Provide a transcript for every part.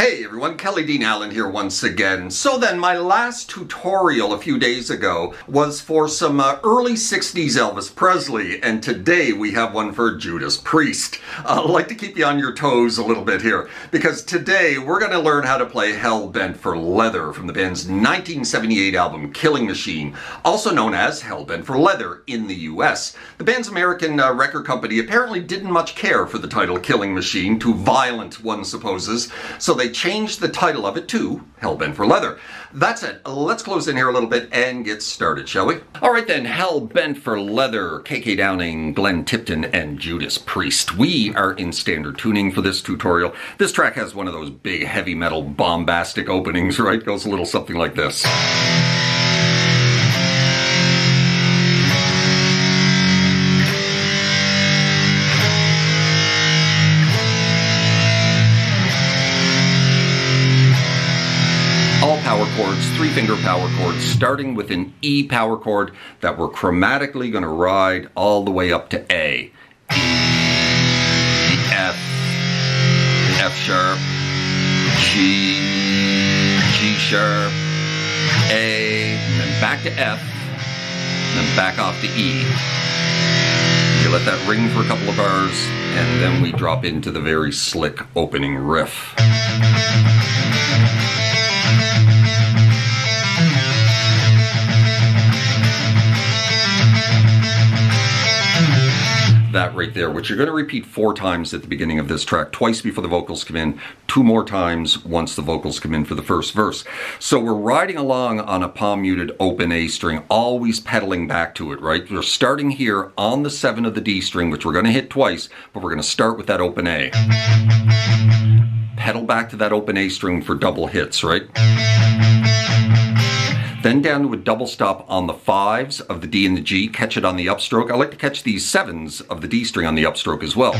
Hey everyone, Kelly Dean Allen here once again. So then, my last tutorial a few days ago was for some early 60s Elvis Presley, and today we have one for Judas Priest. I'd like to keep you on your toes a little bit here, because today we're going to learn how to play Hell Bent for Leather from the band's 1978 album Killing Machine, also known as Hell Bent for Leather in the US. The band's American record company apparently didn't much care for the title Killing Machine, too violent one supposes, so they changed the title of it to Hell Bent for Leather. That's it. Let's close in here a little bit and get started, shall we? Alright then, Hell Bent for Leather, KK Downing, Glenn Tipton, and Judas Priest. We are in standard tuning for this tutorial. This track has one of those big heavy metal bombastic openings, right? Goes a little something like this. All power chords, 3-finger power chords, starting with an E power chord that we're chromatically going to ride all the way up to A. E, F, F sharp, G, G sharp, A, and then back to F, and then back off to E. You let that ring for a couple of bars, and then we drop into the very slick opening riff. That right there, which you're going to repeat 4 times at the beginning of this track, twice before the vocals come in, 2 more times once the vocals come in for the first verse. So we're riding along on a palm muted open A string, always pedaling back to it, right? We're starting here on the 7 of the D string, which we're going to hit twice, but we're going to start with that open A. Pedal back to that open A string for double hits, right? Then down to a double stop on the 5s of the D and the G, catch it on the upstroke. I like to catch these 7s of the D string on the upstroke as well.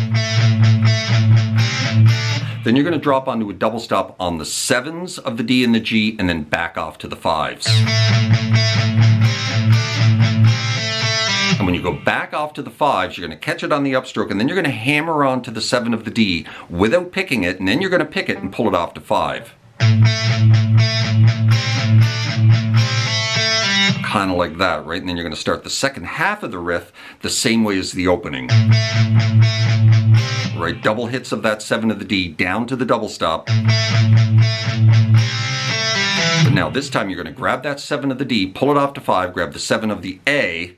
Then you're going to drop onto a double stop on the 7s of the D and the G, and then back off to the 5s. And when you go back off to the 5s, you're going to catch it on the upstroke, and then you're going to hammer on to the 7 of the D without picking it, and then you're going to pick it and pull it off to 5. Kind of like that, right? And then you're going to start the second half of the riff the same way as the opening. Right? Double hits of that 7 of the D down to the double stop. But now this time you're going to grab that 7 of the D, pull it off to 5, grab the 7 of the A,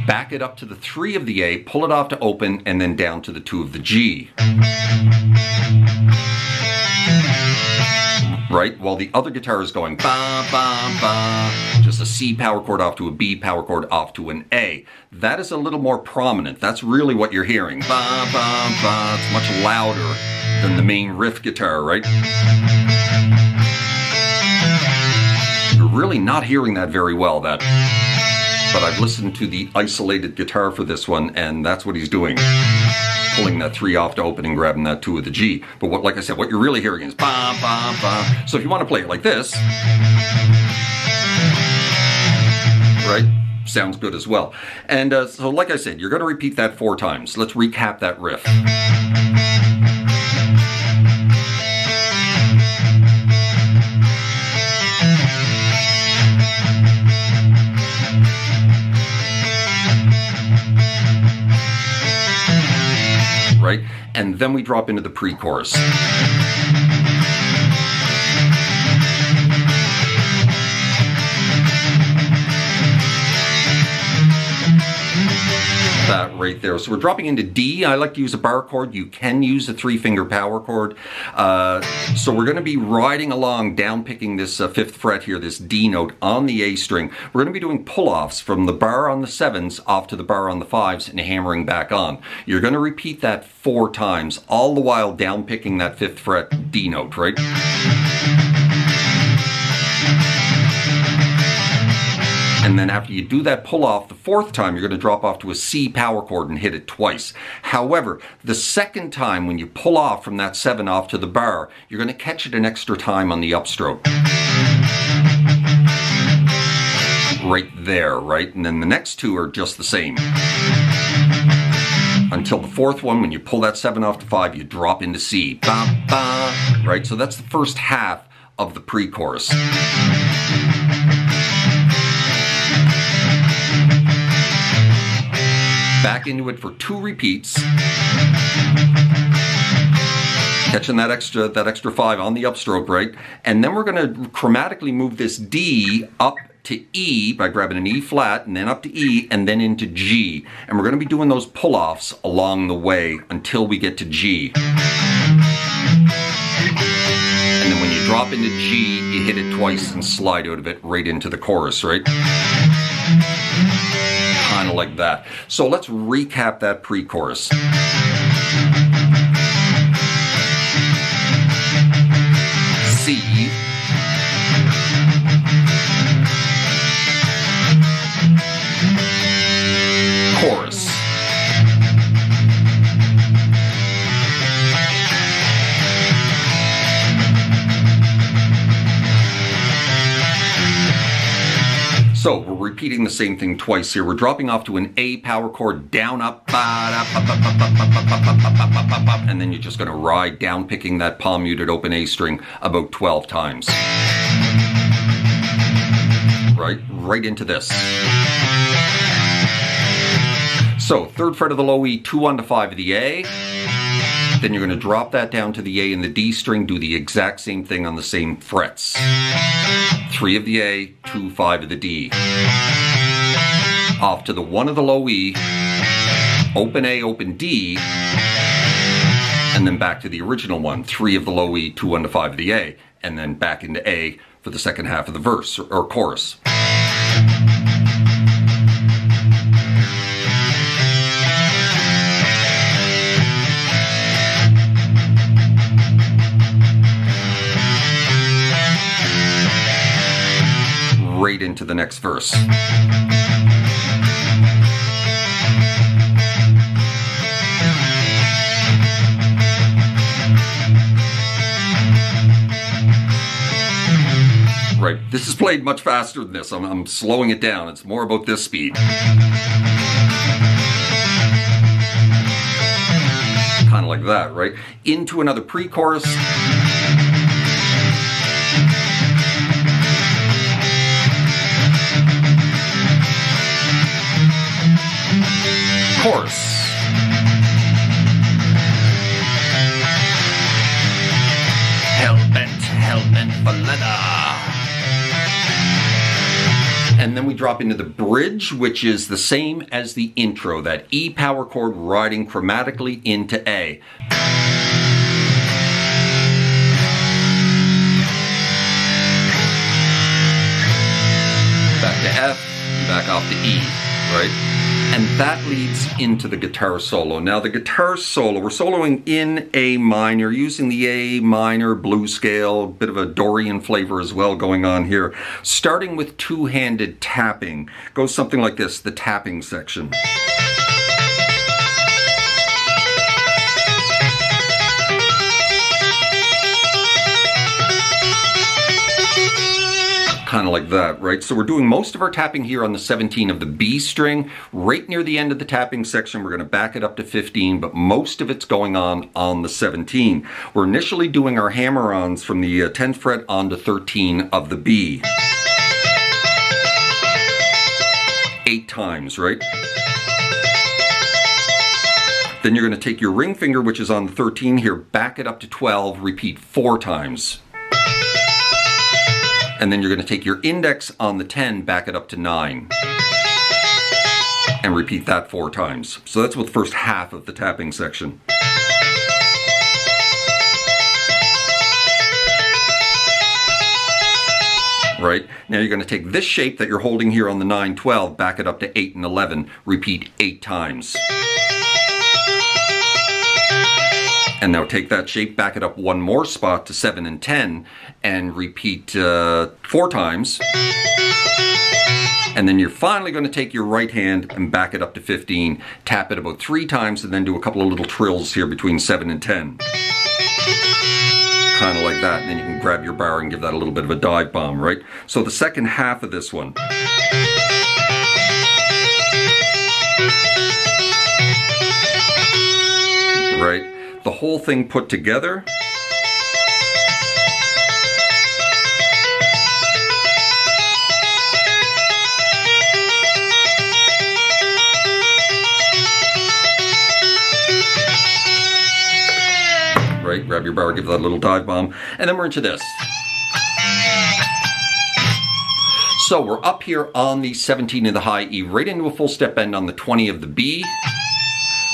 back it up to the 3 of the A, pull it off to open, and then down to the 2 of the G. Right? While the other guitar is going ba ba ba, just a C power chord off to a B power chord off to an A. That is a little more prominent. That's really what you're hearing. Ba ba ba. It's much louder than the main riff guitar, right? You're really not hearing that very well, that. But I've listened to the isolated guitar for this one, and that's what he's doing. Pulling that 3 off to open and grabbing that 2 of the G. But what, like I said, what you're really hearing is ba ba ba. So if you want to play it like this, right, sounds good as well. And so like I said, you're going to repeat that 4 times. Let's recap that riff. Right? And then we drop into the pre-chorus. That right there. So we're dropping into D. I like to use a bar chord. You can use a 3-finger power chord. So we're going to be riding along, down picking this 5th fret here, this D note on the A string. We're going to be doing pull-offs from the bar on the 7s off to the bar on the 5s and hammering back on. You're going to repeat that 4 times, all the while down picking that 5th fret D note, right? And then after you do that pull off the 4th time, you're going to drop off to a C power chord and hit it twice. However, the 2nd time when you pull off from that 7 off to the bar, you're going to catch it an extra time on the upstroke. Right there, right? And then the next 2 are just the same. until the fourth one. When you pull that 7 off to 5, you drop into C. Ba, ba, right? So that's the first half of the pre-chorus. Back into it for 2 repeats. Catching that extra 5 on the upstroke, right? And then we're going to chromatically move this D up to E by grabbing an E flat, and then up to E, and then into G. And we're going to be doing those pull-offs along the way until we get to G. And then when you drop into G, you hit it twice and slide out of it right into the chorus, right? Kind of like that. So let's recap that pre-chorus. C, chorus, so we're repeating the same thing twice here. We're dropping off to an A power chord, down, up, and then you're just going to ride down, picking that palm muted open A string about 12 times. Right into this. So, 3rd fret of the low E, 2 on to 5 of the A. Then you're going to drop that down to the A and the D string, do the exact same thing on the same frets. 3 of the A, 2, 5 of the D. Off to the 1 of the low E, open A, open D, and then back to the original one, 3 of the low E, 2, 1 to 5 of the A, and then back into A for the second half of the verse, or chorus. Right into the next verse. Right, this is played much faster than this. I'm slowing it down. It's more about this speed. Kind of like that, right? Into another pre-chorus. Chorus. Hell-bent for leather. And then we drop into the bridge, which is the same as the intro, that E power chord riding chromatically into A. Back to F, back off to E, right? And that leads into the guitar solo. Now the guitar solo, we're soloing in A minor, using the A minor blues scale, a bit of a Dorian flavor as well going on here. Starting with two-handed tapping. Goes something like this, the tapping section. Kind of like that, right? So we're doing most of our tapping here on the 17 of the B string. Right near the end of the tapping section, we're going to back it up to 15, but most of it's going on the 17. We're initially doing our hammer-ons from the 10th fret on to 13 of the B. 8 times, right? Then you're going to take your ring finger, which is on the 13 here, back it up to 12, repeat 4 times. And then you're going to take your index on the 10, back it up to 9. And repeat that 4 times. So that's with the first half of the tapping section. Right? Now you're going to take this shape that you're holding here on the 9, 12, back it up to 8 and 11. Repeat 8 times. And now take that shape, back it up 1 more spot to 7 and 10, and repeat 4 times. And then you're finally going to take your right hand and back it up to 15, tap it about 3 times, and then do a couple of little trills here between 7 and 10. Kind of like that, and then you can grab your bar and give that a little bit of a dive bomb, right? So the second half of this one. right? The whole thing put together. Right, grab your bar, give that a little dive bomb, and then we're into this. So we're up here on the 17 of the high E, right into a full step bend on the 20 of the B,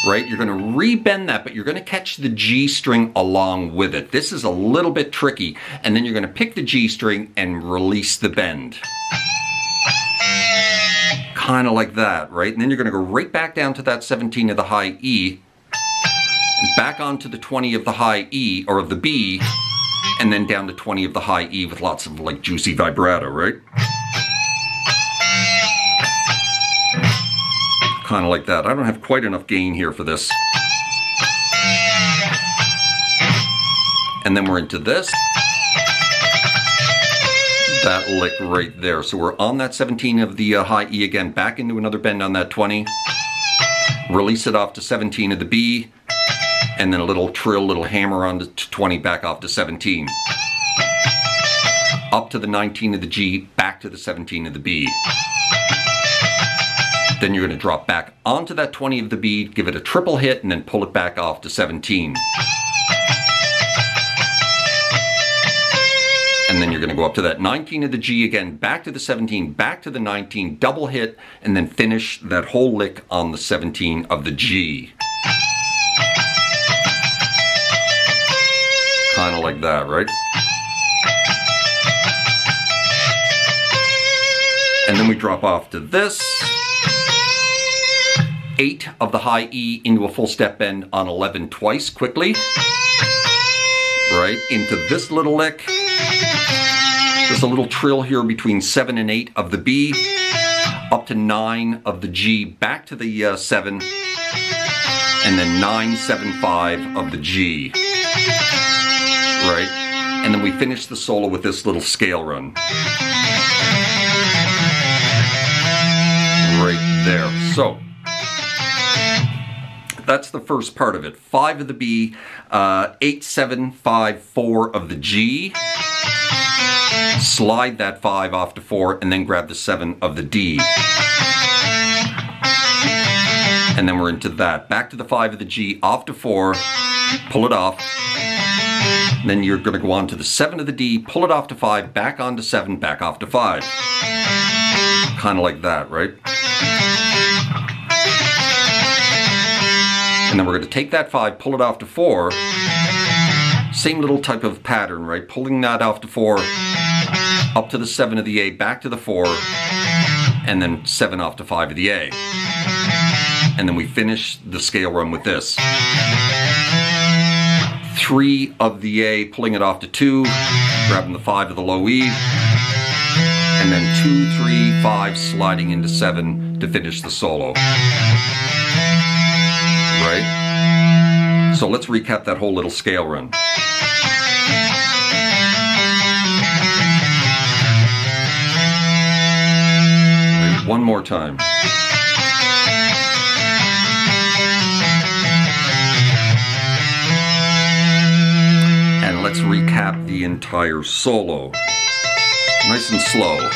right? You're going to re-bend that, but you're going to catch the G string along with it. This is a little bit tricky, and then you're going to pick the G string and release the bend. Kind of like that, right? And then you're going to go right back down to that 17 of the high E, and back onto the 20 of the high E, or of the B, and then down to 20 of the high E with lots of like juicy vibrato, right? Kind of like that. I don't have quite enough gain here for this. And then we're into this. That lick right there. So we're on that 17 of the high E again, back into another bend on that 20. Release it off to 17 of the B, and then a little trill, little hammer on the 20, back off to 17. Up to the 19 of the G, back to the 17 of the B. Then you're going to drop back onto that 20 of the B, give it a triple hit, and then pull it back off to 17. And then you're going to go up to that 19 of the G again, back to the 17, back to the 19, double hit, and then finish that whole lick on the 17 of the G. Kind of like that, right? And then we drop off to this. 8 of the high E into a full step bend on 11 twice, quickly. Right, into this little lick. There's a little trill here between 7 and 8 of the B. Up to 9 of the G, back to the 7. And then 9, 7, 5 of the G. Right, and then we finish the solo with this little scale run. Right there. So that's the first part of it. 5 of the B, 8, 7, 5, 4 of the G. Slide that 5 off to 4, and then grab the 7 of the D. And then we're into that. Back to the 5 of the G, off to 4, pull it off. Then you're going to go on to the 7 of the D, pull it off to 5, back on to 7, back off to 5. Kind of like that, right? And then we're going to take that 5, pull it off to 4. Same little type of pattern, right? Pulling that off to 4, up to the 7 of the A, back to the 4, and then 7 off to 5 of the A. And then we finish the scale run with this. 3 of the A, pulling it off to 2, grabbing the 5 of the low E, and then 2, 3, 5, sliding into 7 to finish the solo. Right? So let's recap that whole little scale run. Right, one more time. And let's recap the entire solo. Nice and slow.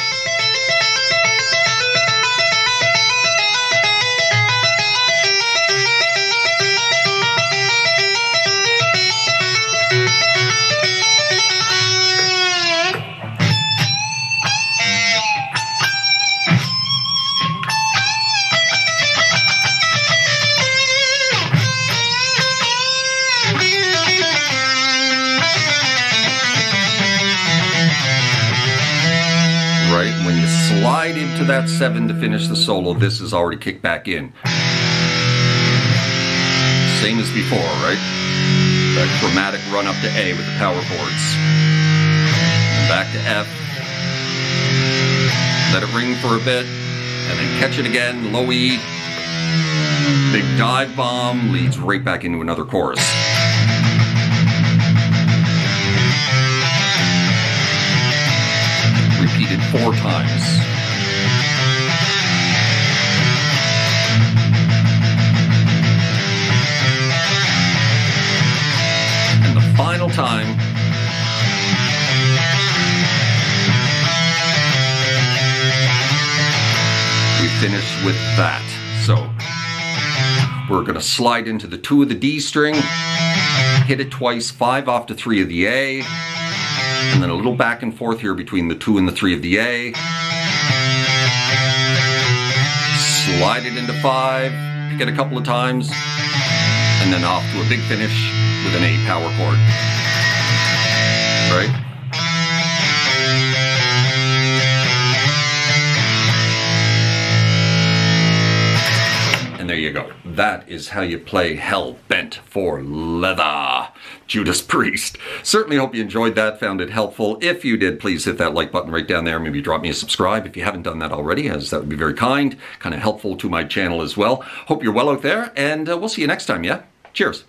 When you slide into that 7 to finish the solo, this is already kicked back in. Same as before, right? That chromatic run up to A with the power chords. Back to F. Let it ring for a bit, and then catch it again, low E. Big dive bomb leads right back into another chorus. Repeated 4 times. final time. We finish with that. So we're going to slide into the 2 of the D string, hit it twice, 5 off to 3 of the A, and then a little back and forth here between the 2 and the 3 of the A. Slide it into 5, pick it a couple of times, and then off to a big finish with an A power chord. Right? And there you go. That is how you play Hell Bent for Leather, Judas Priest. Certainly hope you enjoyed that, found it helpful. If you did, please hit that like button right down there. Maybe drop me a subscribe if you haven't done that already, as that would be very kind of helpful to my channel as well. Hope you're well out there, and we'll see you next time, yeah? Cheers.